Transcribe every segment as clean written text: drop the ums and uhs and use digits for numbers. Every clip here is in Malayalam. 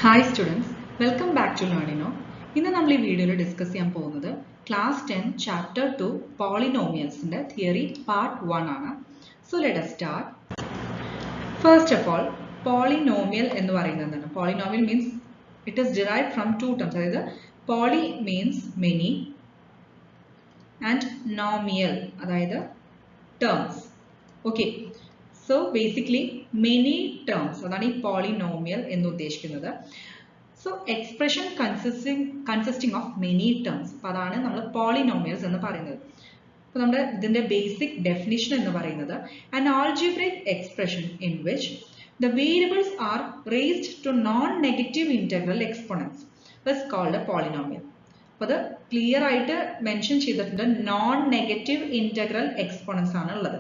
Hi students, welcome back to Learnino. ഇന്ന് നമ്മൾ ഈ വീഡിയോയിൽ ഡിസ്കസ് ചെയ്യാൻ പോകുന്നത് ക്ലാസ് 10 ചാപ്റ്റർ 2 പോളിനോമിയൽസിന്റെ തിയറി പാർട്ട് 1 ആണ്. So let us start. First of all polynomial എന്ന് പറയുന്നത് എന്താണ്? Polynomial means it is derived from two terms. അതായത് poly means many and nomial അതായത് terms. Okay. So basically many terms അതാണ് ഈ polynomial എന്ന് ഉദ്ദേശിക്കുന്നത്. So expression consisting of many terms. അപ്പോൾ അതാണ് നമ്മൾ polynomials എന്ന് പറയുന്നത്. അപ്പോൾ നമ്മുടെ ഇതിന്റെ ബേസിക് ഡെഫിനിഷൻ എന്ന് പറയുന്നത് an algebraic expression in which the variables are raised to non-negative integral exponents is called a polynomial. അപ്പോൾ അത് ക്ലിയർ ആയിട്ട് മെൻഷൻ ചെയ്തിട്ടുണ്ട് നോൺ നെഗറ്റീവ് ഇന്റഗ്രൽ എക്സ്പോണൻസ് ആണ് ഉള്ളത്.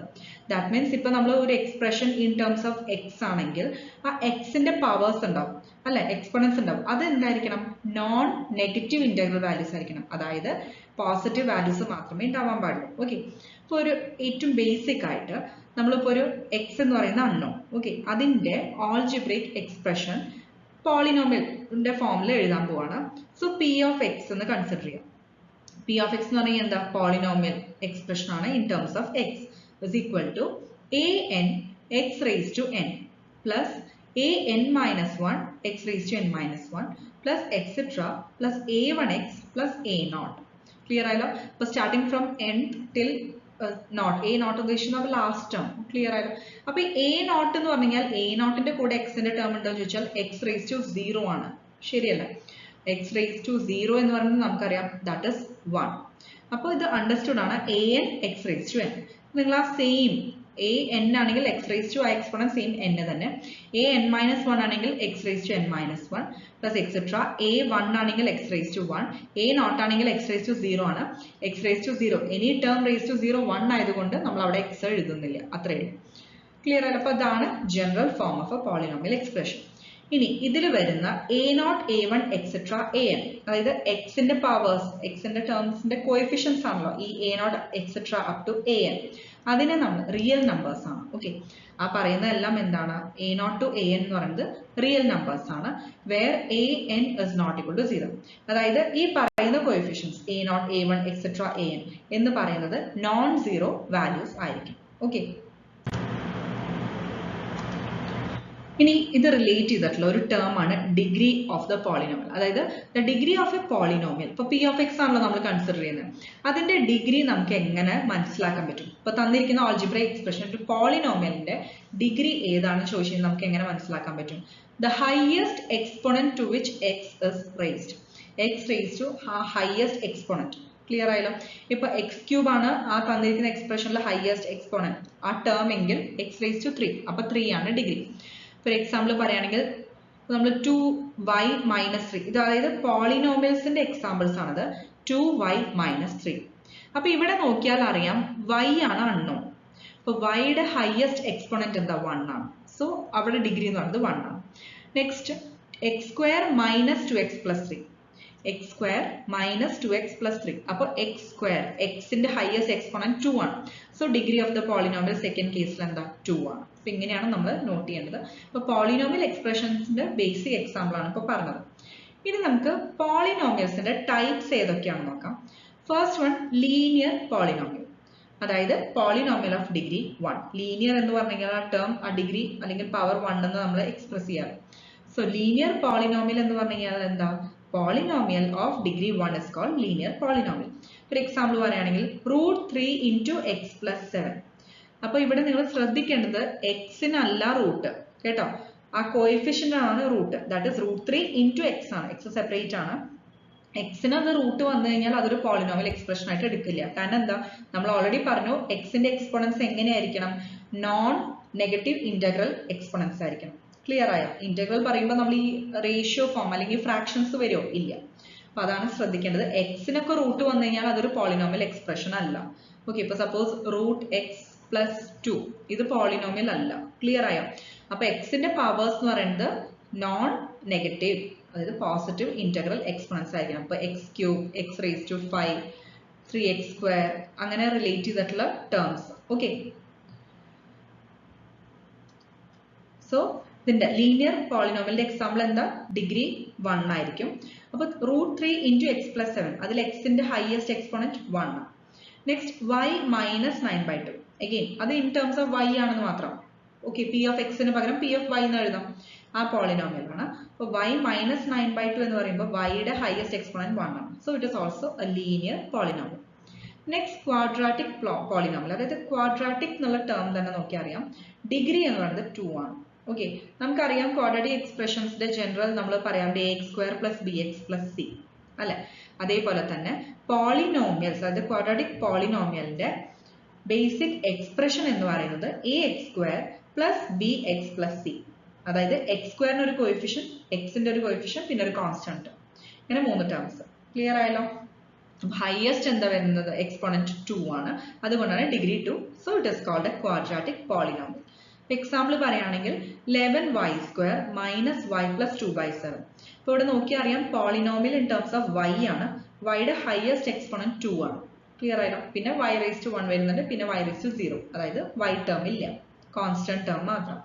ദാറ്റ് മീൻസ് ഇപ്പൊ നമ്മൾ ഒരു expression in terms of X ആണെങ്കിൽ ആ എക്സിന്റെ പവേഴ്സ് ഉണ്ടാവും അല്ലെ, എക്സ്പോണൻസ് ഉണ്ടാവും. അത് എന്തായിരിക്കണം? നോൺ നെഗറ്റീവ് ഇന്റഗ്രൽ വാല്യൂസ് ആയിരിക്കണം. അതായത് പോസിറ്റീവ് വാല്യൂസ് മാത്രമേ ഉണ്ടാവാൻ പാടുള്ളൂ. ഓക്കെ, ഇപ്പോൾ ഒരു ഏറ്റവും ബേസിക് ആയിട്ട് നമ്മളിപ്പോൾ ഒരു എക്സ് എന്ന് പറയുന്ന അൺനോൺ, ഓക്കെ, അതിന്റെ ആൾജിബ്രൈക് എക്സ്പ്രഷൻ പോളിനോമിയലിന്റെ ഫോമിൽ എഴുതാൻ പോവാണ്. സോ പി ഓഫ് എക്സ് എന്ന് കൺസിഡർ ചെയ്യാം. പി ഓഫ് എക്സ് എന്ന് പറഞ്ഞാൽ എന്താ? പോളിനോമിയൽ എക്സ്പ്രഷൻ ആണ് in terms of X is equal to an x raised to n plus an minus 1 x raised to n minus 1 plus etc plus a1x plus a naught. Clear ആയല്ലോ? അപ്പോൾ starting from n till naught, a naught ഉദ്ദേശിക്കുന്ന ലാസ്റ്റ് ടേം. ക്ലിയർ ആയല്ലോ? അപ്പൊ a നോട്ട് എന്ന് പറഞ്ഞാൽ a നോട്ടിന്റെ കൂടെ x ന്റെ ടേം ഉണ്ടോ എന്ന് ചോദിച്ചാൽ x raised to 0 ആണ്. ശരിയല്ല? x raised to 0 എന്ന് പറയുന്നത് നമുക്കറിയാം ദാറ്റ് ഇസ് 1. അപ്പോൾ ഇത് അണ്ടർസ്റ്റുഡ് ആണ് an x raised to n. നിങ്ങൾ ആ സെയിം എ എൻ ആണെങ്കിൽ എക്സ് റേസ് ടു ആ എക്സ്പോണന്റ് സെയിം എൻ തന്നെ, എ എൻ മൈനസ് 1 ആണെങ്കിൽ x raise to n minus 1 plus etcetera, a 1 ആണെങ്കിൽ x raise to 1, a naught ആണെങ്കിൽ എക്സ് റേസ് ടു 0 ആണ്. X raise to 0 any term raise to 0 1 ആയതുകൊണ്ട് നമ്മൾ അവിടെ എക്സ് എഴുതുന്നില്ല, അത്രയും. ക്ലിയർ ആയല്ലോ? അപ്പോൾ അതാണ് general form of a polynomial expression. ഇനി ഇതിൽ വരുന്ന a naught a one etcetera a n, അതായത് എക്സിന്റെ പവേഴ്സ്, എക്സിന്റെ ടേംസിന്റെ കോഎഫിഷ്യൻസ് ആണല്ലോ ഈ a naught etcetera up to a n, അതിനെ നമ്മൾ റിയൽ നമ്പേഴ്സ് ആണ്. ഓക്കെ, ആ പറയുന്നതെല്ലാം എന്താണ്? A naught to a n എന്ന് പറയുന്നത് റിയൽ നമ്പേഴ്സ് ആണ്. Where a n is not equal to 0. അതായത് ഈ പറയുന്ന coefficients a naught a one etcetera a n എന്ന് പറയുന്നത് നോൺ സീറോ വാല്യൂസ് ആയിരിക്കും. ഓക്കെ, ഇനി ഇത് റിലേറ്റ് ചെയ്തിട്ടുള്ള ഒരു ടേം ആണ് ഡിഗ്രി ഓഫ് ദ പോളിനോമിയൽ. അതായത് the degree of a polynomial. ഇപ്പൊ പി ഓഫ് എക്സ് ആണല്ലോ നമ്മൾ കൺസിഡർ ചെയ്യുന്നത്. അതിന്റെ ഡിഗ്രി നമുക്ക് എങ്ങനെ മനസ്സിലാക്കാൻ പറ്റും? ഇപ്പൊ തന്നിരിക്കുന്ന ആൾജിബ്രൈക് എക്സ്പ്രഷൻ ഒരു പോളിനോമിയലിന്റെ ഡിഗ്രി ഏതാണെന്ന് ചോദിച്ചാൽ നമുക്ക് എങ്ങനെ മനസ്സിലാക്കാൻ പറ്റും? The highest exponent to which x is raised. X raised to highest exponent. Clear ആയല്ലോ? ഇപ്പൊ എക്സ് ക്യൂബ് ആണ് ആ തന്നിരിക്കുന്ന എക്സ്പ്രഷനിലെ ഹയസ്റ്റ് എക്സ്പോണന്റ്, ആ ടേം എങ്കിൽ എക്സ് റേസ്ഡ് ടു 3. അപ്പൊ 3 ആണ് ഡിഗ്രി. ഫോർ എക്സാമ്പിൾ പറയുകയാണെങ്കിൽ നമ്മൾ 2y മൈനസ് 3, ഇത് അതായത് പോളിനോമിയൽസിന്റെ എക്സാമ്പിൾസ് ആണത്. 2y minus 3. അപ്പൊ ഇവിടെ നോക്കിയാൽ അറിയാം y ആണ് അൺനോൺ. അപ്പൊ yയുടെ ഹയസ്റ്റ് എക്സ്പോണന്റ് എന്താ? 1 ആണ്. സോ അവിടെ ഡിഗ്രി എന്ന് പറയുന്നത് 1 ആണ്. Next X square minus 2x plus 3. X square minus 2x plus 3. അപ്പോൾ എക്സ് സ്ക്വയർ, എക്സിന്റെ ഹയസ്റ്റ് എക്സ്പോണന്റ് 2 ആണ്. So degree of the polynomial second കേസിൽ എന്താ? 2 ആണ്. അപ്പൊ ഇങ്ങനെയാണ് നമ്മൾ നോട്ട് ചെയ്യേണ്ടത്. അപ്പൊ പോളിനോമിയൽ എക്സ്പ്രഷൻസിന്റെ ബേസിക് എക്സാമ്പിൾ ആണ് ഇപ്പൊ പറഞ്ഞത്. ഇനി നമുക്ക് പോളിനോമിയൽസിന്റെ ടൈപ്സ് ഏതൊക്കെയാണെന്ന് നോക്കാം. First one, linear polynomial. അതായത് പോളിനോമിയൽ ഓഫ് ഡിഗ്രി 1. ലീനിയർ എന്ന് പറഞ്ഞാൽ ആ ടേം, ആ ഡിഗ്രി അല്ലെങ്കിൽ പവർ 1 എന്ന് നമ്മൾ എക്സ്പ്രസ് ചെയ്യാറ്. സോ ലീനിയർ പോളിനോമിയൽ എന്ന് പറഞ്ഞു കഴിഞ്ഞാൽ എന്താ? Polynomial of degree 1 is called linear polynomial. For example പറയുകയാണെങ്കിൽ √3 into x plus 7. അപ്പോൾ ഇവിടെ നിങ്ങൾ ശ്രദ്ധിക്കേണ്ടത് എക്സിനല്ല റൂട്ട് കേട്ടോ, ആ കോഎഫിഷ്യന്റ് ആണ് root. That is √3 into x ആണ്. എക്സ് സെപ്പറേറ്റ് ആണ്. എക്സിന് അത് റൂട്ട് വന്നു കഴിഞ്ഞാൽ അതൊരു പോളിനോമിയൽ എക്സ്പ്രഷൻ ആയിട്ട് എടുക്കില്ല. കാരണം എന്താ? നമ്മൾ ഓൾറെഡി പറഞ്ഞു എക്സിന്റെ എക്സ്പോണൻസ് എങ്ങനെയായിരിക്കണം? നോൺ നെഗറ്റീവ് ഇന്റഗ്രൽ എക്സ്പോണൻസ് ആയിരിക്കണം. ക്ലിയർ ആയോ? ഇന്റഗ്രൽ പറയുമ്പോൾ നമ്മൾ ഈ റേഷ്യോ ഫോം അല്ലെങ്കിൽ ഫ്രാക്ഷൻസ് വരുമോ? ഇല്ല. അപ്പൊ അതാണ് ശ്രദ്ധിക്കേണ്ടത്. എക്സിനൊക്കെ റൂട്ട് വന്നു കഴിഞ്ഞാൽ അതൊരു പോളിനോമിയൽ എക്സ്പ്രഷൻ അല്ല. ഓക്കെ, ഇപ്പൊ സപ്പോസ് √x+2 ഇത് പോളിനോമിയൽ അല്ല. ക്ലിയർ ആയോ? അപ്പൊ എക്സിന്റെ പവേഴ്സ് എന്ന് പറയുന്നത് നോൺ നെഗറ്റീവ്, അതായത് പോസിറ്റീവ് ഇന്റഗ്രൽ എക്സ്പോണൻസ് ആയിരിക്കണം. അപ്പൊ x cube, x raise to 5, 3x² അങ്ങനെ റിലേറ്റ് ചെയ്തിട്ടുള്ള ടേംസ്. ഓക്കെ, സോ ഇതിന്റെ ലീനിയർ പോളിനോമിയലിന്റെ എക്സാമ്പിൾ എന്താ? ഡിഗ്രി 1 ആയിരിക്കും. അപ്പോൾ √3 into x plus 7 അതിൽ എക്സിന്റെ highest exponent 1. Next y minus 9/2. Again അത് ഇൻ ടേംസ് ഓഫ് y ആണെന്ന് മാത്രം. ഓക്കെ, p of x ന് പകരം p of y എന്ന് എഴുതാം. ആ പോളിനോമിയൽ ആണ്. അപ്പോൾ y minus 9/2 എന്ന് പറയുമ്പോൾ y യുടെ ഹയസ്റ്റ് എക്സ്പോണന്റ് 1 ആണ്. So it is also A linear polynomial. Next quadratic polynomial, അതായത് ക്വാഡ്രാറ്റിക് എന്നുള്ള ടേം തന്നെ നോക്കി അറിയാം. ഡിഗ്രി എന്ന് പറയുന്നത് 2 ആണ്. ഓക്കെ, നമുക്കറിയാം ക്വാഡ്രാറ്റിക് എക്സ്പ്രഷൻസിന്റെ ജനറൽ നമ്മൾ പറയാറുണ്ട് ax² + bx + c അല്ലെ. അതേപോലെ തന്നെ പോളിനോമിയൽസ്, അതായത് ക്വാഡ്രാറ്റിക് പോളിനോമിയലിന്റെ ബേസിക് എക്സ്പ്രഷൻ എന്ന് പറയുന്നത് ax² + bx + c. അതായത് x² ന് ഒരു കോഎഫിഷ്യന്റ്, x ന്റെ ഒരു കോഎഫിഷ്യന്റ്, പിന്നെ ഒരു കോൺസ്റ്റന്റ്. ഇങ്ങനെ 3 ടേംസ്. ക്ലിയർ ആയല്ലോ? ഹയസ്റ്റ് എന്താ വരുന്നത്? എക്സ്പോണന്റ് 2 ആണ്. അതുകൊണ്ടാണ് degree 2. So it is called a quadratic polynomial. Example പറയുകയാണെങ്കിൽ 11y² - y + 2/7. ഇപ്പോൾ ഇവിടെ നോക്കിയാൽ അറിയാം polynomial in terms of y ആണ്. y യുടെ ഹയസ്റ്റ് എക്സ്പോണന്റ് 2 ആണ്. ക്ലിയർ ആയല്ലോ? പിന്നെ y⁻1 വരുന്നുണ്ട്, പിന്നെ y⁻0, അതായത് y ടേം ഇല്ല, കോൺസ്റ്റന്റ് ടേം മാത്രം.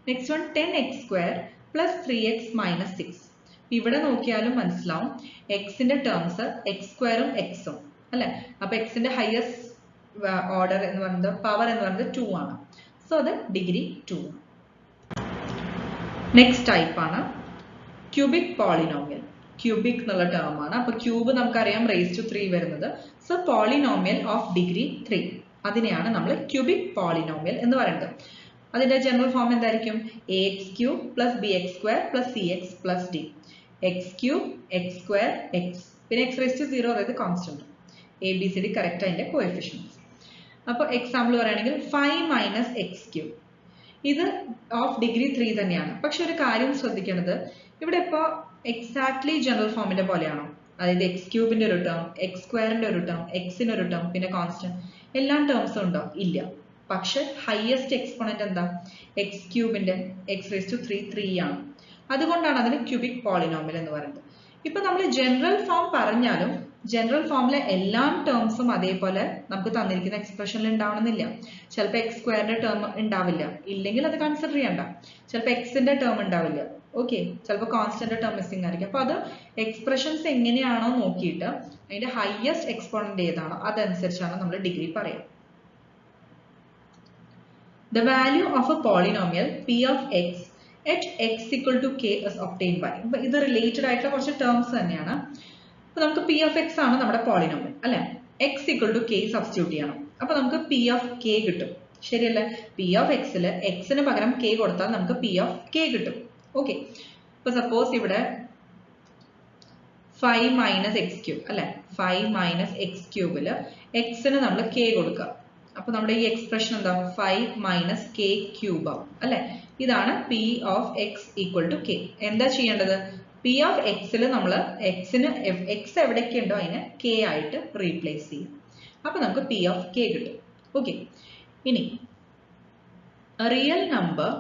Next one 10x² + 3x - 6. ഇവിടെ നോക്കിയാലും മനസ്സിലാവും എക്സിന്റെ ടേംസ് x² ഉം x ഉം അല്ലെ. അപ്പൊ എക്സിന്റെ ഹയസ്റ്റ് ഓർഡർ എന്ന് പറയുന്നത്, പവർ എന്ന് പറയുന്നത് 2 ആണ്. സോ അത് ഡിഗ്രി 2. നെക്സ്റ്റ് ടൈപ്പ് ആണ് ക്യൂബിക് പോളിനോമിയൽ. ക്യൂബിക് എന്നുള്ള ടേം ആണ്. അപ്പൊ ക്യൂബ് നമുക്കറിയാം √3 വരുന്നത്. സോ പോളിനോമിയൽ ഓഫ് ഡിഗ്രി 3, അതിനെയാണ് നമ്മൾ ക്യൂബിക് പോളിനോമിയൽ എന്ന് പറയുന്നത്. അതിന്റെ ജനറൽ ഫോം എന്തായിരിക്കും? ax³ + bx² + cx + d. x³ x² x, പിന്നെ x⁻0 അതായത് കോൺസ്റ്റന്റ്. ABCD കറക്റ്റ് അതിന്റെ കോഎഫിഷ്യൻസ്. അപ്പോൾ എക്സാമ്പിൾ പറയുകയാണെങ്കിൽ 5 - x³. ഇത് ഓഫ് ഡിഗ്രി 3 തന്നെയാണ്. പക്ഷെ ഒരു കാര്യം ശ്രദ്ധിക്കേണ്ടത്, ഇവിടെ ഇപ്പോൾ എക്സാക്ട്ലി ജനറൽ ഫോമിന്റെ പോലെയാണോ? അതായത് x³ ഒരു ടേം, x² ഒരു ടേം, x ഒരു ടേം, പിന്നെ കോൺസ്റ്റന്റ്, എല്ലാ ടേംസും ഉണ്ടോ? ഇല്ല. പക്ഷെ ഹയസ്റ്റ് എക്സ്പോണന്റ് എന്താ? x³ x⁻3 3 ആണ്. അതുകൊണ്ടാണ് അതിന് ക്യൂബിക് പോളിനോമിയൽ എന്ന് പറയുന്നത്. ഇപ്പൊ നമ്മൾ ജനറൽ ഫോം പറഞ്ഞാലും ജനറൽ ഫോമിലെ എല്ലാ ടേംസും അതേപോലെ നമുക്ക് തന്നിരിക്കുന്ന എക്സ്പ്രഷനിൽ ഉണ്ടാവണമെന്നില്ല. ചിലപ്പോൾ x² ടേം ഉണ്ടാവില്ല, ഇല്ലെങ്കിൽ അത് കൺസിഡർ ചെയ്യണ്ട. ചിലപ്പോൾ എക്സിന്റെ ടേം ഉണ്ടാവില്ല. ഓക്കെ, ചിലപ്പോൾ കോൺസ്റ്റന്റ് ടേം മിസ്സിംഗ് ആയിരിക്കും. അപ്പൊ അത് എക്സ്പ്രഷൻസ് എങ്ങനെയാണോ നോക്കിയിട്ട് അതിന്റെ ഹയസ്റ്റ് എക്സ്പോണന്റ് ഏതാണോ അതനുസരിച്ചാണ് നമ്മൾ ഡിഗ്രി പറയാം. The value of a polynomial p of x at x = k is obtained by. അപ്പോൾ ഇത് റിലേറ്റഡ് ആയിട്ടുള്ള കുറച്ച് ടേംസ് തന്നെയാണ്. അപ്പോൾ നമുക്ക് p of x ആണ് നമ്മുടെ പോളിനോമിയൽ അല്ലെ. x = k സബ്സ്റ്റിറ്റ്യൂട്ട് ചെയ്യണം. അപ്പോൾ നമുക്ക് p of k കിട്ടും. ശരിയല്ലേ? p of x ൽ x ന് പകരം k കൊടുത്താൽ നമുക്ക് p of k കിട്ടും. ഓക്കെ, അപ്പോൾ സപ്പോസ് ഇവിടെ 5 - x³ അല്ലെ. 5 - x³ ൽ x ന് നമ്മൾ k കൊടുക്കുക. അപ്പോൾ നമ്മുടെ ഈ എക്സ്പ്രഷൻ എന്താ? 5 - k³ അല്ലെ. ഇതാണ് p of x = k. എന്താ ചെയ്യേണ്ടത്? p of x ൽ നമ്മൾ x എവിടെയൊക്കെ ഉണ്ടോ അതിനെ k ആയിട്ട് റീപ്ലേസ് ചെയ്യും. അപ്പോൾ നമുക്ക് p of k കിട്ടും. ഓക്കെ, ഇനി real number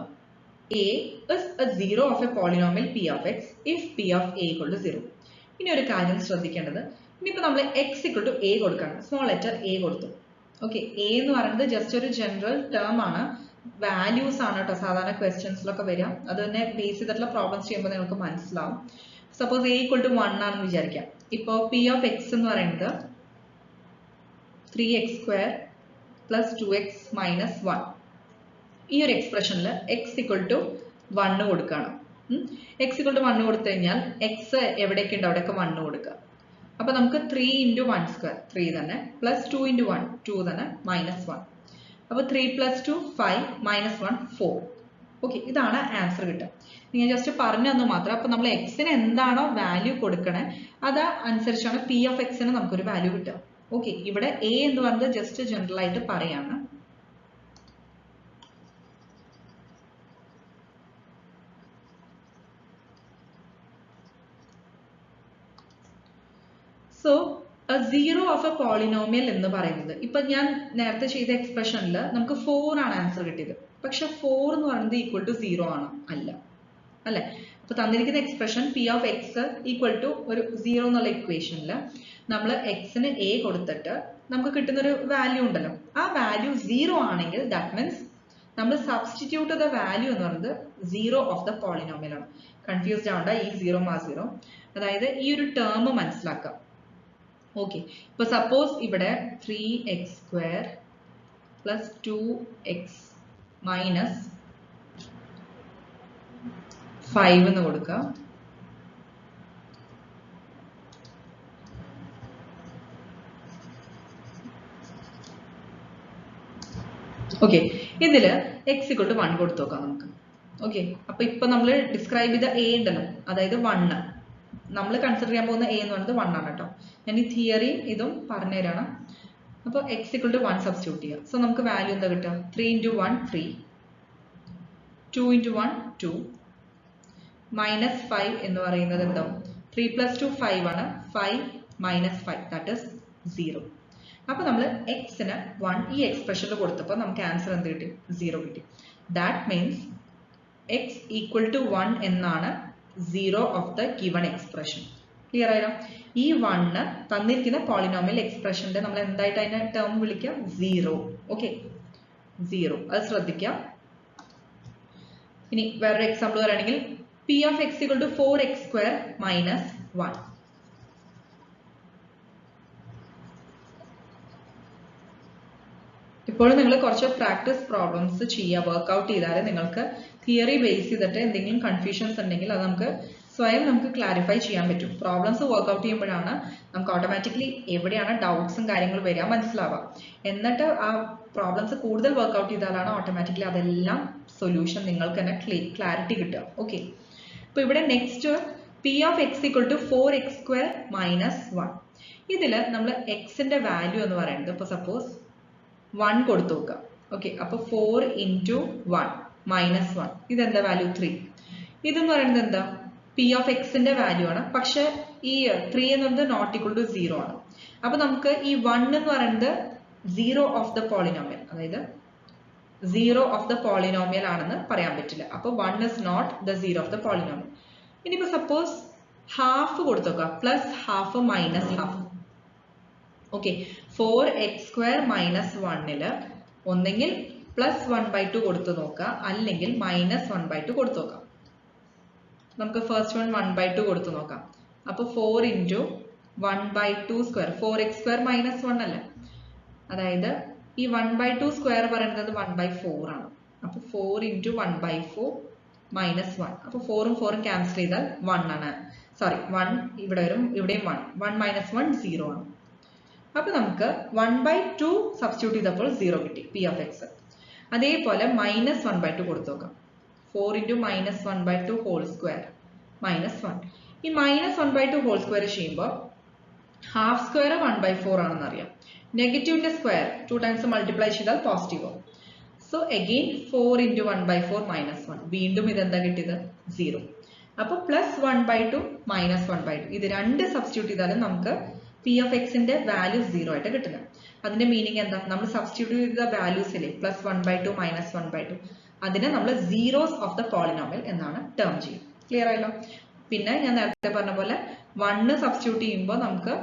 a is a zero of a polynomial p of x if p of a = 0. ഇനി ഒരു കാര്യം ശ്രദ്ധിക്കേണ്ടത്, ഇനിയിപ്പോൾ നമ്മൾ x = a കൊടുക്കണം. സ്മോൾ ലെറ്റർ a കൊടുത്തു. ഓക്കെ, a എന്ന് പറയുന്നത് ജസ്റ്റ് ഒരു ജനറൽ ടേം ആണ്, വാല്യൂസ് ആണ് കേട്ടോ സാധാരണ ക്വസ്റ്റ്യൻസിലൊക്കെ വരിക. അത് തന്നെ ബേസ് ചെയ്തിട്ടുള്ള പ്രോബ്ലംസ് ചെയ്യുമ്പോൾ നിങ്ങൾക്ക് മനസ്സിലാവും. സപ്പോസ് a = 1 ആണെന്ന് വിചാരിക്കാം. ഇപ്പോൾ p of x എന്ന് പറയുന്നത് 3x² + 2x - 1. ഈ ഒരു എക്സ്പ്രഷനിൽ x = 1 കൊടുക്കണം. x = 1 കൊടുത്തു കഴിഞ്ഞാൽ x എവിടെയൊക്കെ ഉണ്ട് അവിടെയൊക്കെ 1 കൊടുക്കുക. അപ്പോൾ നമുക്ക് 3 × 1² 3 തന്നെ, +2 × 1 2 തന്നെ, -1. അപ്പോൾ 3 + 2 5 -1 4. ഓക്കെ, ഇതാണ് ആൻസർ കിട്ടുക. നിങ്ങൾ ജസ്റ്റ് പറഞ്ഞു തന്നു മാത്രം. അപ്പോൾ നമ്മൾ എക്സിന് എന്താണോ വാല്യൂ കൊടുക്കണേ അത് അനുസരിച്ചാണ് p of x ന് നമുക്കൊരു വാല്യൂ കിട്ടുക. ഓക്കെ, ഇവിടെ a എന്ന് പറയുന്നത് ജസ്റ്റ് ജനറൽ ആയിട്ട് പറയാണ്. So zero of a polynomial എന്ന് പറയുന്നത്, ഇപ്പൊ ഞാൻ നേരത്തെ ചെയ്ത എക്സ്പ്രഷനിൽ നമുക്ക് 4 ആണ് ആൻസർ കിട്ടിയത്. പക്ഷെ 4 എന്ന് പറയുന്നത് =0 ആണോ? അല്ല അല്ലെ. അപ്പൊ തന്നിരിക്കുന്ന എക്സ്പ്രഷൻ p of x = ഒരു 0 എന്നുള്ള ഇക്വേഷനിൽ നമ്മൾ x ന് a കൊടുത്തിട്ട് നമുക്ക് കിട്ടുന്ന ഒരു വാല്യൂ ഉണ്ടല്ലോ, ആ വാല്യൂ 0 ആണെങ്കിൽ ദാറ്റ് മീൻസ് നമ്മൾ സബ്സ്റ്റിറ്റ്യൂട്ട് ദ വാല്യൂ എന്ന് പറയുന്നത് സീറോ ഓഫ് ദ പോളിനോമിയൽ ആണ്. കൺഫ്യൂസ്ഡ് ആവണ്ട, ഈ സീറോ മാ സീറോ. അതായത് ഈ ഒരു ടേം മനസ്സിലാക്കാം. ഓക്കെ, ഇപ്പൊ സപ്പോസ് ഇവിടെ 3x² plus 2x minus 5 എന്ന് കൊടുക്കാം. ഓക്കെ, ഇതില് x equal to 1 കൊടുത്തു നോക്കാം നമുക്ക്. ഓക്കെ, അപ്പൊ ഇപ്പൊ നമ്മൾ ഡിസ്ക്രൈബ് ചെയ്ത a ഉണ്ടല്ലോ, അതായത് 1 നമ്മൾ കൺസിഡർ ചെയ്യാൻ പോകുന്ന a എന്ന് പറയുന്നത് 1 ആണ് കേട്ടോ. ഞാൻ ഈ തിയറി ഇതും പറഞ്ഞുതരാണ്. അപ്പോൾ x equal to 1 സബ്സ്റ്റിറ്റ്യൂട്ട് ചെയ്യാം. സോ നമുക്ക് വാല്യൂ എന്താ കിട്ടുക? 3 into 1 3, 2 into 1 2, മൈനസ് 5 എന്ന് പറയുന്നത് എന്താവും? 3 plus 2 5 ആണ്. 5 minus 5 that is 0. അപ്പോൾ നമ്മൾ എക്സിന് 1 ഈ എക്സ്പ്രഷനിൽ കൊടുത്തപ്പോൾ നമുക്ക് ആൻസർ എന്ത് കിട്ടി? 0 കിട്ടി. That means x equal to 1 എന്നാണ് zero of the given expression. Clear ആയോ? ഈ 1 തന്നിരിക്കുന്ന പോളിനോമിയൽ എക്സ്പ്രഷന്റെ നമ്മൾ എന്തായിട്ട് അതിന്റെ ടേം വിളിക്കുക? 0. ഓക്കെ, 0. അത് ശ്രദ്ധിക്കാം. ഇനി വേറൊരു എക്സാമ്പിൾ പറയുകയാണെങ്കിൽ p of x equal to 4x² minus 1. ഇപ്പോൾ നിങ്ങൾ കുറച്ച് പ്രാക്ടീസ് പ്രോബ്ലംസ് ചെയ്യുക, വർക്ക്ഔട്ട് ചെയ്താൽ നിങ്ങൾക്ക് തിയറി ബേസ് ചെയ്തിട്ട് എന്തെങ്കിലും കൺഫ്യൂഷൻസ് ഉണ്ടെങ്കിൽ അത് നമുക്ക് ക്ലാരിഫൈ ചെയ്യാൻ പറ്റും. പ്രോബ്ലംസ് വർക്ക്ഔട്ട് ചെയ്യുമ്പോഴാണ് നമുക്ക് ഓട്ടോമാറ്റിക്കലി എവിടെയാണ് ഡൗട്ട്സും കാര്യങ്ങളും വരിക മനസ്സിലാവുക. എന്നിട്ട് ആ പ്രോബ്ലംസ് കൂടുതൽ വർക്ക്ഔട്ട് ചെയ്താലാണ് ഓട്ടോമാറ്റിക്കലി അതെല്ലാം സൊല്യൂഷൻ നിങ്ങൾക്ക് തന്നെ ക്ലാരിറ്റി കിട്ടുക. ഓക്കെ, അപ്പോൾ ഇവിടെ next p of x equal to 4x² minus 1. ഇതിൽ നമ്മൾ എക്സിന്റെ വാല്യൂ എന്ന് പറയുന്നത് ഇപ്പോൾ സപ്പോസ് 1 കൊടുത്തു നോക്കാം. ഓക്കെ, അപ്പോൾ 4 into 1 minus 1 ഇതെന്താ വാല്യൂ? 3. ഇതെന്ന് പറയുന്നത് എന്താ? p of x ന്റെ വാല്യൂ ആണ്. പക്ഷെ ഈ 3 എന്ന് പറയുന്നത് നോട്ട് ഈക്വൽ ടു 0 ആണ്. അപ്പൊ നമുക്ക് ഈ 1 എന്ന് പറയുന്നത് സീറോ ഓഫ് ദ പോളിനോമിയൽ, അതായത് സീറോ ഓഫ് ദ പോളിനോമിയൽ ആണെന്ന് പറയാൻ പറ്റില്ല. അപ്പൊ 1 is not the zero of the polynomial. ഇനിയിപ്പോ സപ്പോസ് ഹാഫ് കൊടുത്തു നോക്കാം, plus half minus half. Okay, 4x² minus 1 ഒന്നെങ്കിൽ പ്ലസ് 1/2 കൊടുത്തു നോക്കാം, അല്ലെങ്കിൽ മൈനസ് 1/2 കൊടുത്തു നോക്കാം. നമുക്ക് ഫസ്റ്റ് 1/2 കൊടുത്തു നോക്കാം. അപ്പൊ 4 into 1/2 സ്ക്വയർ, 4x² minus 1 അല്ലേ? അതായത് ഈ 1/2 സ്ക്വയർ പറയുന്നത് 1/4 ആണ്. അപ്പൊ 4 into 1/4 minus 1. അപ്പൊ 4ഉം 4ഉം ക്യാൻസൽ ചെയ്താൽ 1 ആണ്. സോറി, 1 ഇവിടെ വരും, ഇവിടെയും 1. 1 minus 1 0 ആണ്. അപ്പൊ നമുക്ക് 1/2 സബ്സ്റ്റിറ്റ്യൂട്ട് ചെയ്തപ്പോൾ 0 കിട്ടി p of x. അതേപോലെ മൈനസ് 1/2 കൊടുത്തു നോക്കാം. 4 into minus 1/2 whole square minus 1. ഈ മൈനസ് 1/2 whole square ചെയ്യുമ്പോൾ ഹാഫ് സ്ക്വയർ 1/4 ആണെന്ന് അറിയാം. നെഗറ്റീവിന്റെ സ്ക്വയർ 2 times മൾട്ടിപ്ലൈ ചെയ്താൽ പോസിറ്റീവ് ആവും. So again 4 into 1/4 minus 1. വീണ്ടും ഇതെന്താ കിട്ടിയത്? 0. അപ്പൊ പ്ലസ് 1/2 മൈനസ് 1/2 ഇത് രണ്ട് സബ്സ്റ്റിറ്റ്യൂട്ട് ചെയ്താലും നമുക്ക് p of x ന്റെ വാല്യൂ 0 ആയിട്ട് കിട്ടുന്നത്. അതിന്റെ മീനിങ് എന്താ? നമ്മൾ സബ്സ്റ്റിറ്റ്യൂട്ട് ചെയ്ത വാല്യൂസ് ഇല്ലേ, പ്ലസ് 1/2 മൈനസ് 1/2, അതിനെ നമ്മൾ സീറോസ് ഓഫ് ദ പോളിനോമിയൽ എന്നാണ് ടേം ചെയ്യും. ക്ലിയർ ആയല്ലോ? പിന്നെ ഞാൻ നേരത്തെ പറഞ്ഞ പോലെ 1 സബ്സ്റ്റിറ്റ്യൂട്ട് ചെയ്യുമ്പോൾ നമുക്ക്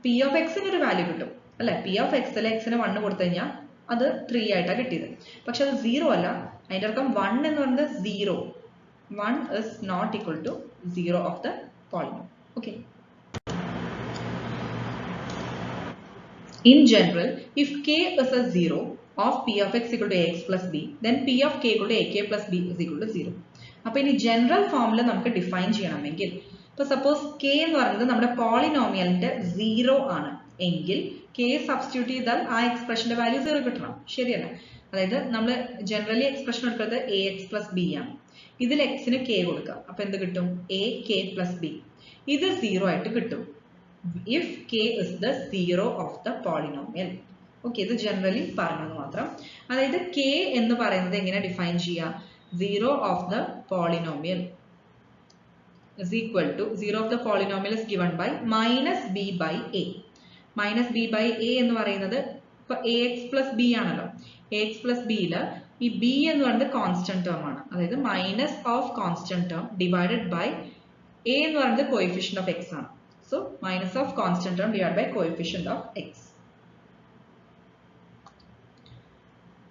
p of x ഒരു വാല്യൂ കിട്ടും അല്ലെ? p of x ന് 1 കൊടുത്തു കഴിഞ്ഞാൽ അത് 3 ആയിട്ടാണ് കിട്ടിയത്. പക്ഷെ അത് 0 അല്ല. അതിന്റെ അർത്ഥം 1 എന്ന് പറയുന്നത് 0. 1 is not equal to 0 of the polynomial. Okay. In general, if k is a 0 of p of x equal to ax plus b, then p of k equal to ak plus b is equal to 0. അപ്പോൾ ഇനി ജനറൽ ഫോമിൽ നമുക്ക് ഡിഫൈൻ ചെയ്യണമെങ്കിൽ, ഇപ്പൊ സപ്പോസ് k എന്ന് പറയുന്നത് നമ്മുടെ പോളിനോമിയലിന്റെ 0 ആണ് എങ്കിൽ k സബ്സ്റ്റിറ്റ്യൂട്ട് ചെയ്താൽ ആ എക്സ്പ്രഷന്റെ വാല്യൂ 0 കിട്ടണം. ശരിയല്ല? അതായത് നമ്മൾ ജനറലി എക്സ്പ്രഷൻ എടുക്കുന്നത് ax plus b ആണ്. ഇതിൽ x ന് k കൊടുക്കാം. അപ്പൊ എന്ത് കിട്ടും? ak plus b. ഇത് 0 ആയിട്ട് കിട്ടും if k is the 0 of the polynomial. Okay, ഇത് ജനറലി പറഞ്ഞത് മാത്രം. അതായത് k എന്ന് പറയുന്നത് എങ്ങനെ ഡിഫൈൻ ചെയ്യാം? 0 of the polynomial is equal to 0 of the polynomial is given by minus b by a. Minus b by a എന്ന് പറയുന്നത് ഇപ്പൊ ax plus b ആണല്ലോ. ax plus b ല് ഈ b എന്ന് പറയുന്നത് കോൺസ്റ്റന്റ് ടേം ആണ്. അതായത് minus of constant term divided by a എന്ന് പറയുന്നത് കോഎഫിഷ്യന്റ് ഓഫ് x ആണ്. So minus of constant term divided by coefficient of x.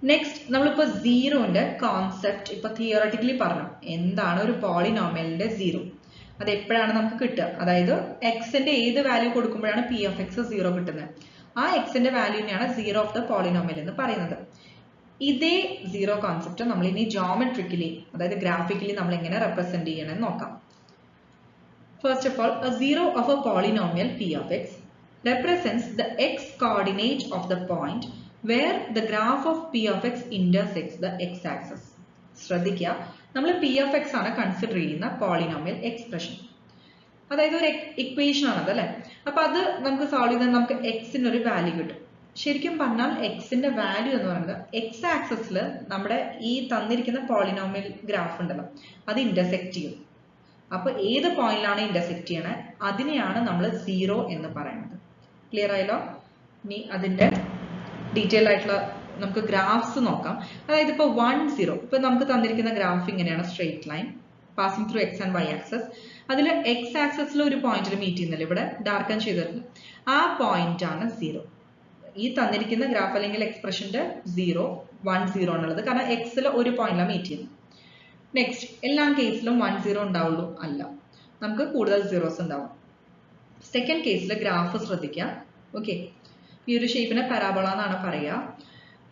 Next നമ്മളിപ്പോൾ സീറോന്റെ കോൺസെപ്റ്റ് ഇപ്പൊ തിയററ്റിക്കലി പറഞ്ഞു എന്താണ് ഒരു പോളിനോമിയലിന്റെ സീറോ. അത് എപ്പോഴാണ് നമുക്ക് കിട്ടുക, അതായത് എക്സിന്റെ ഏത് വാല്യൂ കൊടുക്കുമ്പോഴാണ് പി ഓഫ് എക്സ് സീറോ കിട്ടുന്നത്. ആ എക്സിന്റെ വാല്യൂവിനെയാണ് സീറോ ഓഫ് ദ പോളിനോമിയൽ എന്ന് പറയുന്നത്. ഇതേ സീറോ കോൺസെപ്റ്റ് നമ്മൾ ഇനി ജോമെട്രിക്കലി അതായത് ഗ്രാഫിക്കലി നമ്മൾ എങ്ങനെ റെപ്രസെന്റ് ചെയ്യണമെന്ന് നോക്കാം. First of all, a zero of a polynomial p of x represents the x coordinate of the point where the graph of p of x intersects the x axis. ശ്രദ്ധിക്കുക, നമ്മൾ p of x ആണ് കൺസിഡർ ചെയ്യുന്ന പോളിനോമിയൽ എക്സ്പ്രഷൻ. അതായത് ഒരു ഇക്വേഷൻ ആണത് അല്ലെ. അപ്പൊ അത് നമുക്ക് സോൾവ് ചെയ്താൽ നമുക്ക് എക്സിന് ഒരു വാല്യൂ കിട്ടും. ശരിക്കും പറഞ്ഞാൽ എക്സിന്റെ വാല്യൂ എന്ന് പറയുന്നത് എക്സ് ആക്സിസിൽ നമ്മുടെ ഈ തന്നിരിക്കുന്ന പോളിനോമിയൽ ഗ്രാഫ് ഉണ്ടല്ലോ അത് ഇന്റർസെക്ട് ചെയ്യും. അപ്പൊ ഏത് പോയിന്റിലാണ് ഇന്റർസെക്ട് ചെയ്യണേ അതിനെയാണ് നമ്മൾ സീറോ എന്ന് പറയുന്നത്. ക്ലിയർ ആയല്ലോ? ഇനി അതിന്റെ ഡീറ്റെയിൽ ആയിട്ടുള്ള നമുക്ക് ഗ്രാഫ്സ് നോക്കാം. അതായത് ഇപ്പൊ 1 0 ഇപ്പൊ നമുക്ക് തന്നിരിക്കുന്ന ഗ്രാഫ് ഇങ്ങനെയാണ്, straight line passing through x and y axis. അതിൽ എക്സ് ആക്സസിൽ ഒരു പോയിന്റിൽ മീറ്റ് ചെയ്യുന്നില്ല, ഇവിടെ ഡാർക്കൻ ചെയ്തിട്ടുണ്ട്. ആ പോയിന്റ് ആണ് സീറോ. ഈ തന്നിരിക്കുന്ന ഗ്രാഫ് അല്ലെങ്കിൽ എക്സ്പ്രഷന്റെ 0 1 0 ആണുള്ളത്, കാരണം എക്സിൽ ഒരു പോയിന്റിലാണ് മീറ്റ് ചെയ്യുന്നത്. നെക്സ്റ്റ്, എല്ലാ കേസിലും 1 0 ഉണ്ടാവുള്ളൂ അല്ല, നമുക്ക് കൂടുതൽ സീറോസ് ഉണ്ടാവും. സെക്കൻഡ് കേസിൽ ഗ്രാഫ് ശ്രദ്ധിക്കുക. ഓക്കെ, ഈ ഒരു ഷേപ്പിനെ പരാബോള എന്നാണ് പറയുക.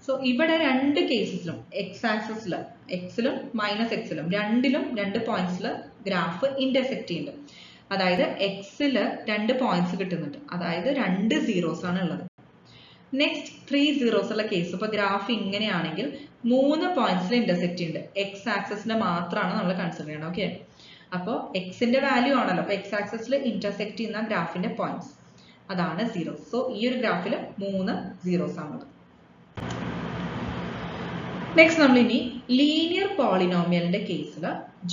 സോ ഇവിടെ രണ്ട് കേസസിലും എക്സ് ആക്സിസിൽ എക്സിലും മൈനസ് എക്സിലും രണ്ടിലും രണ്ട് പോയിന്റ്സിൽ ഗ്രാഫ് ഇന്റർസെക്ട് ചെയ്യുന്നുണ്ട്. അതായത് എക്സിൽ രണ്ട് പോയിന്റ്സ് കിട്ടുന്നുണ്ട്, അതായത് രണ്ട് സീറോസ് ആണ് ഉള്ളത്. നെക്സ്റ്റ് 3 zeros ഉള്ള കേസ്, ഇപ്പൊ ഗ്രാഫ് ഇങ്ങനെയാണെങ്കിൽ 3 പോയിന്റ്സിൽ ഇന്റർസെക്ട് ചെയ്യുന്നുണ്ട്. എക്സ് ആക്സിസിന്റെ മാത്രമാണ് നമ്മൾ കൺസിഡർ ചെയ്യണം. ഓക്കെ, അപ്പോൾ എക്സിന്റെ വാല്യൂ ആണല്ലോ, അപ്പൊ എക്സ് ആക്സിസിൽ ഇന്റർസെക്ട് ചെയ്യുന്ന ഗ്രാഫിന്റെ പോയിന്റ്സ് അതാണ് സീറോസ്. സോ ഈ ഒരു ഗ്രാഫിൽ 3 സീറോസ് ആണുള്ളത്. നെക്സ്റ്റ് നമ്മൾ ഇനി ലീനിയർ പോളിനോമിയലിന്റെ കേസിൽ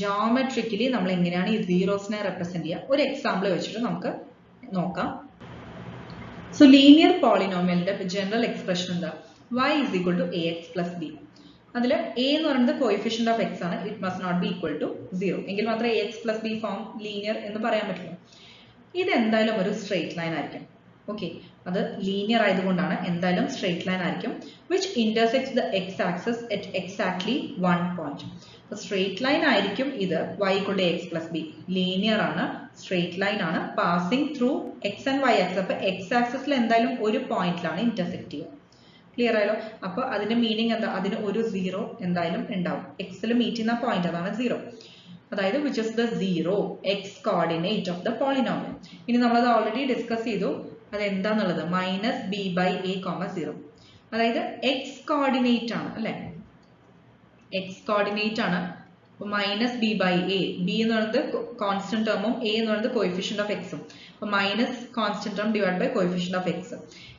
ജോമെട്രിക്കലി നമ്മൾ എങ്ങനെയാണ് ഈ സീറോസിനെ റെപ്രസെന്റ് ചെയ്യുക ഒരു എക്സാമ്പിൾ വെച്ചിട്ട് നമുക്ക് നോക്കാം. So linear polynomial general expression എന്താ? y is equal to ax plus b. അതിൽ a എന്ന് പറയുന്നത് coefficient of x ആണ്, it must not be equal to 0. എങ്കിൽ മാത്രമേ ax plus b form linear എന്ന് പറയാൻ പറ്റുള്ളൂ. ഇത് എന്തായാലും ഒരു സ്ട്രെയിറ്റ് ലൈൻ ആയിരിക്കും. ഓക്കെ, അത് ലീനിയർ ആയതുകൊണ്ടാണ് എന്തായാലും സ്ട്രെയിറ്റ് ലൈൻ ആയിരിക്കും, which intersects the x axis at exactly one point. Straight line ആയിരിക്കും ഇത്. y equal to ax plus b linear ആണ്, സ്ട്രെയിറ്റ് ലൈൻ ആണ്, passing through x and y axis. അപ്പൊ എക്സ് ആക്സിസിൽ എന്തായാലും ഒരു പോയിന്റിലാണ് ഇന്റർസെക്ട് ചെയ്യുക. ക്ലിയർ ആയല്ലോ? അപ്പൊ അതിന്റെ മീനിങ് എന്താ? അതിന് ഒരു സീറോ എന്തായാലും ഉണ്ടാവും. എക്സിൽ മീറ്റ് ചെയ്യുന്ന പോയിന്റ് അതാണ് സീറോ, അതായത് which is the zero X coordinate of the polynomial. ഇനി നമ്മളത് ഓൾറെഡി ഡിസ്കസ് ചെയ്തു, അത് എന്താന്നുള്ളത് minus B by A comma zero. അതായത് എക്സ് കോർഡിനേറ്റ് ആണ് അല്ലെ, എക്സ് കോർഡിനേറ്റ് ആണ്. Minus B by A, B എന്ന് പറയുന്നത് കോൺസ്റ്റന്റ് ടേമും എ എന്ന് പറയുന്നത് കോഎഫിഷ്യന്റ് ഓഫ് എക്സും. അപ്പൊ minus constant term divide by coefficient of x.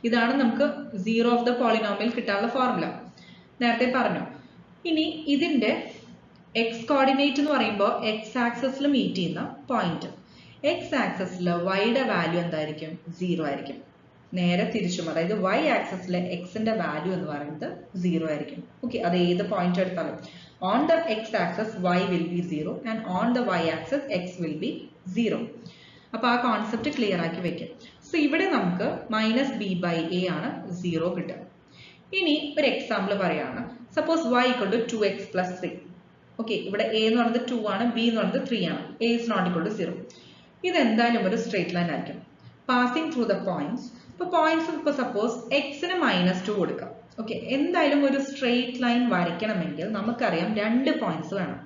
ഇതാണ് നമുക്ക് സീറോ ഓഫ് ദ പോളിനോമിയൽ കിട്ടാനുള്ള ഫോർമുല, നേരത്തെ പറഞ്ഞു. ഇനി ഇതിന്റെ എക്സ് കോർഡിനേറ്റ് എന്ന് പറയുമ്പോൾ എക്സ് ആക്സിസിൽ മീറ്റ് ചെയ്യുന്ന പോയിന്റ്, എക്സ് ആക്സിസിൽ വൈയുടെ വാല്യൂ എന്തായിരിക്കും? സീറോ ആയിരിക്കും. നേരെ തിരിച്ചും, അതായത് വൈ ആക്സിസിലെ എക്സിന്റെ വാല്യൂ എന്ന് പറയുന്നത് സീറോ ആയിരിക്കും. ഓക്കെ, അത് ഏത് പോയിന്റ് എടുത്താലും on the x-axis y will be 0 and on the y-axis x will be 0. അപ്പോൾ ആ കോൺസെപ്റ്റ് ക്ലിയർ ആക്കി വെക്കാം. സോ ഇവിടെ നമുക്ക് മൈനസ് ബി ബൈ എ ആണ് സീറോ കിട്ടുക. ഇനി ഒരു എക്സാമ്പിൾ പറയാണ്. Suppose y equal to 2x plus 3. Okay, ഇവിടെ a എന്ന് പറയുന്നത് 2 ആണ്, b എന്ന് പറയുന്നത് 3 ആണ്. a is not equal to 0. ഇത് എന്തായാലും ഒരു സ്ട്രെയിറ്റ് ലൈൻ ആയിരിക്കും, പാസിംഗ് ത്രൂ ദ പോയിന്റ്സ്. ഇപ്പോൾ പോയിന്റ്സ് ഇപ്പോൾ സപ്പോസ് എക്സിന് -2 കൊടുക്കാം. ഓക്കെ, എന്തായാലും ഒരു സ്ട്രെയിറ്റ് ലൈൻ വരയ്ക്കണമെങ്കിൽ നമുക്കറിയാം രണ്ട് പോയിന്റ്സ് വേണം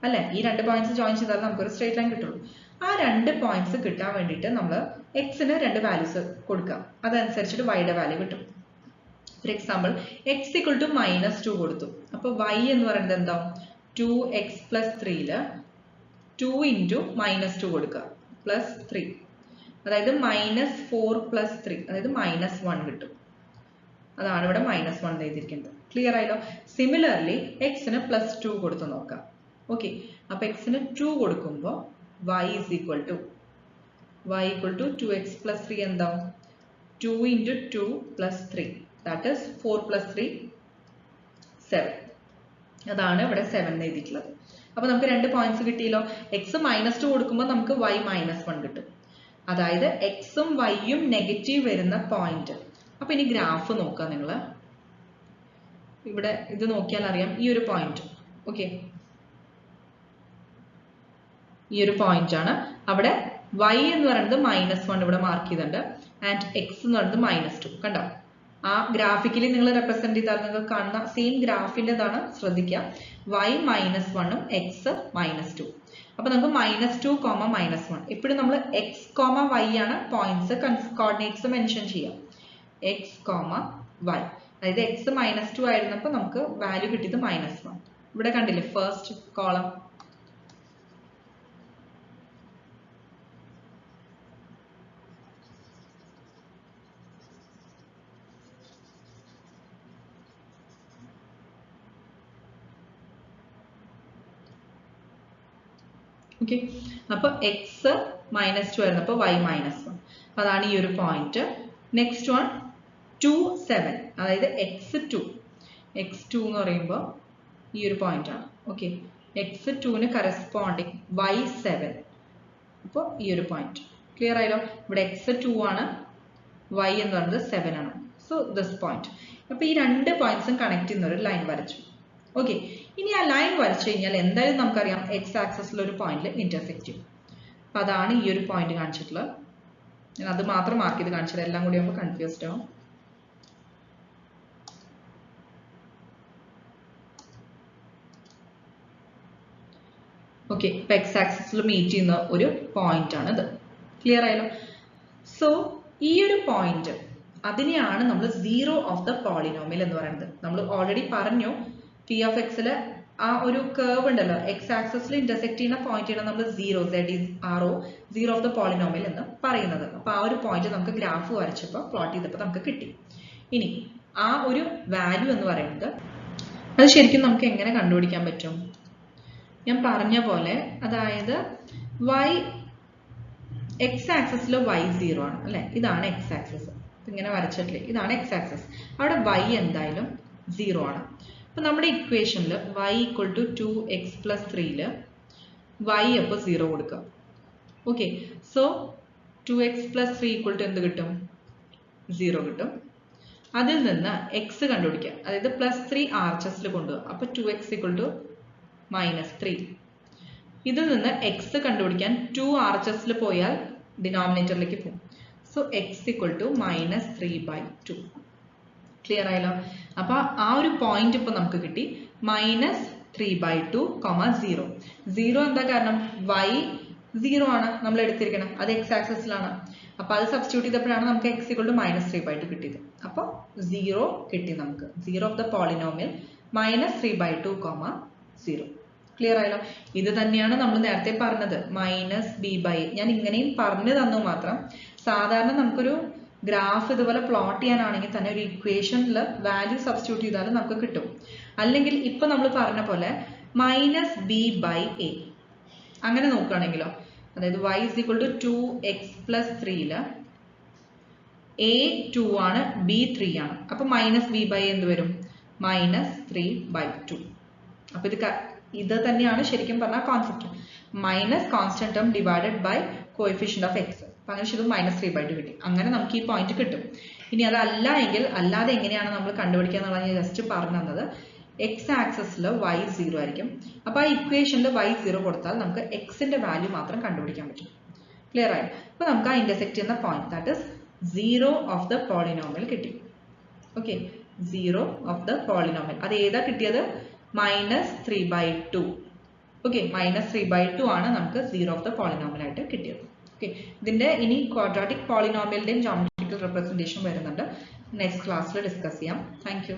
അല്ലെ. ഈ രണ്ട് പോയിന്റ്സ് ജോയിൻ ചെയ്താൽ നമുക്കൊരു സ്ട്രെയിറ്റ് ലൈൻ കിട്ടുള്ളൂ. ആ രണ്ട് പോയിന്റ്സ് കിട്ടാൻ വേണ്ടിയിട്ട് നമ്മൾ എക്സിന് രണ്ട് വാല്യൂസ് കൊടുക്കാം, അതനുസരിച്ചിട്ട് വൈയുടെ വാല്യൂ കിട്ടും. For example x equal to -2 കൊടുത്തു. അപ്പോൾ വൈ എന്ന് പറയുന്നത് എന്താ? 2x plus 3 2 into -2 കൊടുക്കുക പ്ലസ് 3, അതായത് -4 plus 3 അതായത് -1 കിട്ടും. അതാണ് ഇവിടെ -1 എഴുതിയിരിക്കുന്നത്. ക്ലിയർ ആയല്ലോ? സിമിലർലി എക്സിന് +2 കൊടുത്ത് നോക്കാം. ഓക്കെ, അപ്പൊ എക്സിന് 2 കൊടുക്കുമ്പോൾ y is equal to 2x plus 3 എന്താവും? 2 into 2 plus 3 that is 4 plus 3 7. അതാണ് ഇവിടെ 7 എഴുതിയിട്ടുള്ളത്. അപ്പൊ നമുക്ക് രണ്ട് പോയിന്റ്സ് കിട്ടിയല്ലോ. എക്സ് -2 കൊടുക്കുമ്പോൾ നമുക്ക് y -1 കിട്ടും, അതായത് എക്സും വൈയും നെഗറ്റീവ് വരുന്ന പോയിന്റ്. അപ്പൊ ഇനി ഗ്രാഫ് നോക്കാം നിങ്ങൾ. ഇവിടെ ഇത് നോക്കിയാൽ അറിയാം ഈ ഒരു പോയിന്റ്. ഓക്കെ, ഈ ഒരു പോയിന്റ് ആണ്. അവിടെ y എന്ന് പറയുന്നത് -1 ഇവിടെ മാർക്ക് ചെയ്തിട്ടുണ്ട് ആൻഡ് x എന്ന് പറയുന്നത് -2. കണ്ടോ? ആ ഗ്രാഫിക്കലി നിങ്ങൾ റെപ്രസെന്റ് ചെയ്താൽ നിങ്ങൾക്ക് കാണുന്ന സെയിം ഗ്രാഫിൻ്റെതാണ്, ശ്രദ്ധിക്കുക. y -1 ഉം x -2. അപ്പൊ നമുക്ക് -2, -1. ഇപ്പോഴും നമ്മൾ x, y ആണ് പോയിന്റ്സ് കോർഡിനേറ്റ്സ് മെൻഷൻ ചെയ്യാം. x, y. അതായത് x -2 ആയിരുന്നപ്പോൾ നമുക്ക് വാല്യൂ കിട്ടിയത് -1. ഇവിടെ കണ്ടില്ലേ ഫസ്റ്റ് കോളം. ഓക്കെ, അപ്പൊ x -2 ആയിരുന്നപ്പോൾ y -1. അതാണ് ഈ ഒരു പോയിന്റ്. Next one 2, 7. അതായത് x2 എന്ന് പറയുമ്പോൾ ഈ ഒരു പോയിന്റ് ആണ്. ഓക്കെ, x2ന് കറസ്പോണ്ടിങ് y7. അപ്പോൾ ഈ ഒരു പോയിന്റ് ക്ലിയർ ആയല്ലോ. ഇവിടെ x2 ആണ്, y എന്ന് പറയുന്നത് 7 ആണ്. So this point. അപ്പൊ ഈ രണ്ട് പോയിന്റ്സും കണക്ട് ചെയ്യുന്ന ഒരു ലൈൻ വരച്ചു. ഓക്കെ, ഇനി ആ ലൈൻ വരച്ചു കഴിഞ്ഞാൽ എന്തായാലും നമുക്കറിയാം എക്സ് ആക്സസിൽ ഒരു പോയിന്റിൽ ഇന്റർസെക്ട് ചെയ്യും. അപ്പൊ അതാണ് ഈ ഒരു പോയിന്റ് കാണിച്ചിട്ടുള്ളത്. ഞാൻ അത് മാത്രം മാർക്ക് ചെയ്ത് കാണിച്ചത്, എല്ലാം കൂടി ആകുമ്പോൾ കൺഫ്യൂസ്ഡ് ആവും. ഓക്കെ, ഇപ്പൊ എക്സ് ആക്സിസിൽ മീറ്റ് ചെയ്യുന്ന ഒരു പോയിന്റ് ആണ് ഇത്. ക്ലിയർ ആയല്ലോ. സോ ഈ ഒരു പോയിന്റ് അതിനെയാണ് നമ്മൾ സീറോ ഓഫ് ദ പോളിനോമിയൽ എന്ന് പറയുന്നത്. നമ്മൾ ഓൾറെഡി പറഞ്ഞു പി ഓഫ് എക്സില് ആ ഒരു കർവ് ഉണ്ടല്ലോ, എക്സ് ആക്സിസിൽ ഇന്റർസെക്ട് ചെയ്യുന്ന പോയിന്റാണ് നമ്മൾ zero, zero of the polynomial എന്ന് പറയുന്നത്. അപ്പൊ ആ ഒരു പോയിന്റ് നമുക്ക് ഗ്രാഫ് വരച്ചപ്പോൾ പ്ലോട്ട് ചെയ്തപ്പോൾ നമുക്ക് കിട്ടി. ഇനി ആ ഒരു വാല്യൂ എന്ന് പറയുന്നത് അത് ശരിക്കും നമുക്ക് എങ്ങനെ കണ്ടുപിടിക്കാൻ പറ്റും? ഞാൻ പറഞ്ഞ പോലെ, അതായത് y എക്സ് ആക്സിസിൽ y 0 ആണ് അല്ലെ, ഇതാണ് എക്സ് ആക്സിസ്. ഇങ്ങനെ വരച്ചിട്ടില്ലേ, ഇതാണ് എക്സ് ആക്സിസ്. അവിടെ y എന്തായാലും 0 ആണ്. അപ്പൊ നമ്മുടെ ഇക്വേഷനിൽ y = 2x + 3 y അപ്പോൾ 0 കൊടുക്കുക. ഓക്കെ, സോ 2x + 3 = എന്ത് കിട്ടും? 0 കിട്ടും. അതിൽ നിന്ന് x കണ്ടുപിടിക്കുക, അതായത് +3 ആർച്ചസിൽ കൊണ്ടുപോകുക. അപ്പൊ 2x = -3. ഇതിൽ നിന്ന് x കണ്ടുപിടിക്കാൻ 2 ആർച്ചസിൽ പോയാൽ ഡിനോമിനേറ്ററിലേക്ക് പോകും. So x = -3/2. ക്ലിയർ ആയല്ലോ. അപ്പൊ ആ ഒരു പോയിന്റ് ഇപ്പൊ നമുക്ക് കിട്ടി, -3/2, 0. 0 എന്താ കാരണം? y 0 ആണ് നമ്മൾ എടുത്തിരിക്കണം, അത് എക്സ് ആക്സിസിലാണ്. അപ്പൊ അത് സബ്സ്റ്റിറ്റ്യൂട്ട് ചെയ്തപ്പോഴാണ് നമുക്ക് x = -3/2 കിട്ടിയത്. അപ്പൊ 0 കിട്ടി നമുക്ക്. Zero of the polynomial -3/2, 0. Clear ആയല്ലോ. ഇത് തന്നെയാണ് നമ്മൾ നേരത്തെ പറഞ്ഞത് -b/a. ഞാൻ ഇങ്ങനെയും പറഞ്ഞു തന്നു മാത്രം. സാധാരണ നമുക്കൊരു ഗ്രാഫ് ഇതുപോലെ പ്ലോട്ട് ചെയ്യാനാണെങ്കിൽ തന്നെ ഒരു ഇക്വേഷനിൽ വാല്യൂ സബ്സ്റ്റിറ്റ്യൂട്ട് ചെയ്താലും നമുക്ക് കിട്ടും. അല്ലെങ്കിൽ ഇപ്പൊ നമ്മൾ പറഞ്ഞ പോലെ -b/a അങ്ങനെ നോക്കുകയാണെങ്കിലോ, അതായത് y = 2x + 3 a 2 ആണ്, b 3 ആണ്. അപ്പൊ -b/a എന്ത് വരും? -3/2. അപ്പൊ ഇത് തന്നെയാണ് ശരിക്കും പറഞ്ഞ concept. Minus constant term divided by coefficient of x. അപ്പൊ അങ്ങനെ ചെയ്ത് -3/2 കിട്ടി. അങ്ങനെ നമുക്ക് ഈ പോയിന്റ് കിട്ടും. ഇനി അതല്ല എങ്കിൽ അല്ലാതെ എങ്ങനെയാണ് നമ്മൾ കണ്ടുപിടിക്കുക എന്നുള്ളത് ഞാൻ ജസ്റ്റ് പറഞ്ഞു തന്നത്. എക്സ് ആക്സിസിൽ y 0 ആയിരിക്കും. അപ്പൊ ആ ഇക്വേഷനിൽ y 0 കൊടുത്താൽ നമുക്ക് എക്സിന്റെ വാല്യൂ മാത്രം കണ്ടുപിടിക്കാൻ പറ്റും. ക്ലിയർ ആയി. അപ്പൊ നമുക്ക് ആ ഇന്റർസെക്ട് ചെയ്യുന്ന point, that is zero of the polynomial കിട്ടി. Okay, zero of the polynomial. അത് ഏതാ കിട്ടിയത്? -3/2. ഓക്കെ, -3/2 ആണ് നമുക്ക് സീറോ ഓഫ് ദ പോളിനോമിയൽ ആയിട്ട് കിട്ടിയത്. ഓക്കെ, ഇതിന്റെ ഇനി ക്വാഡ്രാറ്റിക് പോളിനോമിയലിന്റെയും ജോമെട്രിക്കൽ റെപ്രസെന്റേഷൻ വരുന്നുണ്ട്. നെക്സ്റ്റ് ക്ലാസ്സിൽ ഡിസ്കസ് ചെയ്യാം. Thank you.